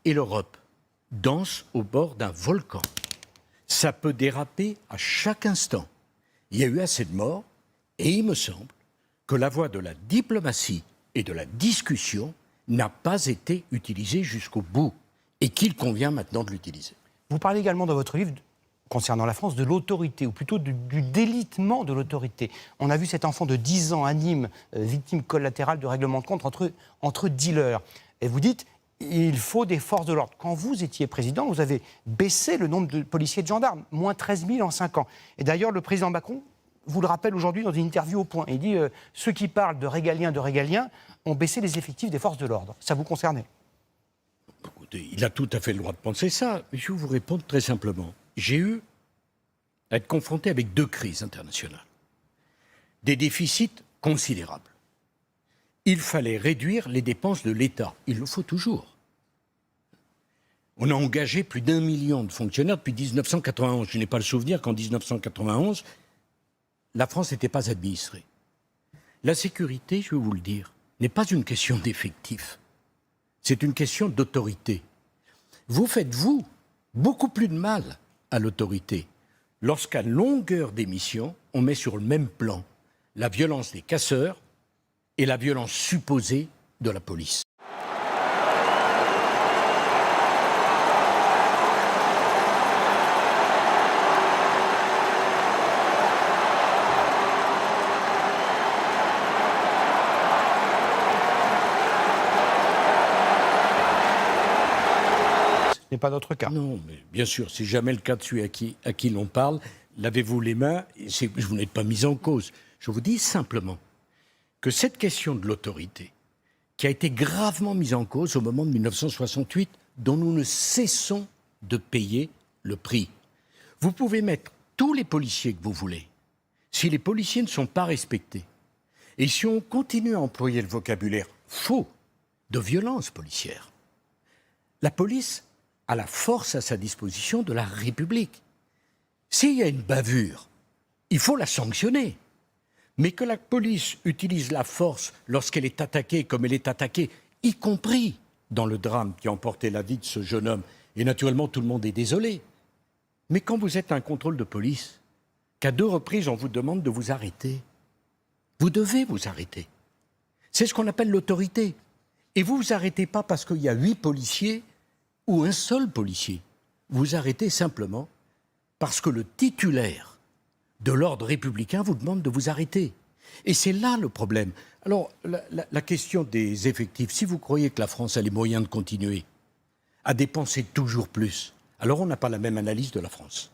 et l'Europe dansent au bord d'un volcan. Ça peut déraper à chaque instant. Il y a eu assez de morts et il me semble que la voie de la diplomatie et de la discussion n'a pas été utilisée jusqu'au bout et qu'il convient maintenant de l'utiliser. Vous parlez également dans votre livre, concernant la France, de l'autorité, ou plutôt du délitement de l'autorité. On a vu cet enfant de 10 ans à Nîmes, victime collatérale de règlement de compte entre dealers. Et vous dites, il faut des forces de l'ordre. Quand vous étiez président, vous avez baissé le nombre de policiers et de gendarmes, moins 13 000 en 5 ans. Et d'ailleurs, le président Macron vous le rappelle aujourd'hui dans une interview au Point. Il dit ceux qui parlent de régaliens ont baissé les effectifs des forces de l'ordre. Ça vous concernait? Écoutez, il a tout à fait le droit de penser ça. Mais je vais vous répondre très simplement. J'ai eu à être confronté avec 2 crises internationales. Des déficits considérables. Il fallait réduire les dépenses de l'État. Il le faut toujours. On a engagé plus d'1 million de fonctionnaires depuis 1991. Je n'ai pas le souvenir qu'en 1991, la France n'était pas administrée. La sécurité, je vais vous le dire, n'est pas une question d'effectifs. C'est une question d'autorité. Vous faites, vous, beaucoup plus de mal à l'autorité lorsqu'à longueur d'émission, on met sur le même plan la violence des casseurs et la violence supposée de la police. Ce n'est pas notre cas. Non, mais bien sûr, c'est jamais le cas de celui à qui l'on parle. Lavez-vous les mains, vous n'êtes pas mis en cause. Je vous dis simplement que cette question de l'autorité, qui a été gravement mise en cause au moment de 1968, dont nous ne cessons de payer le prix. Vous pouvez mettre tous les policiers que vous voulez. Si les policiers ne sont pas respectés, et si on continue à employer le vocabulaire faux de violence policière, la police a la force à sa disposition de la République. S'il y a une bavure, il faut la sanctionner. Mais que la police utilise la force lorsqu'elle est attaquée comme elle est attaquée, y compris dans le drame qui a emporté la vie de ce jeune homme, et naturellement tout le monde est désolé. Mais quand vous êtes un contrôle de police, qu'à 2 reprises on vous demande de vous arrêter, vous devez vous arrêter. C'est ce qu'on appelle l'autorité. Et vous vous arrêtez pas parce qu'il y a 8 policiers ou un seul policier. Vous arrêtez simplement parce que le titulaire de l'ordre républicain vous demande de vous arrêter. Et c'est là le problème. Alors, la question des effectifs, si vous croyez que la France a les moyens de continuer à dépenser toujours plus, alors on n'a pas la même analyse de la France.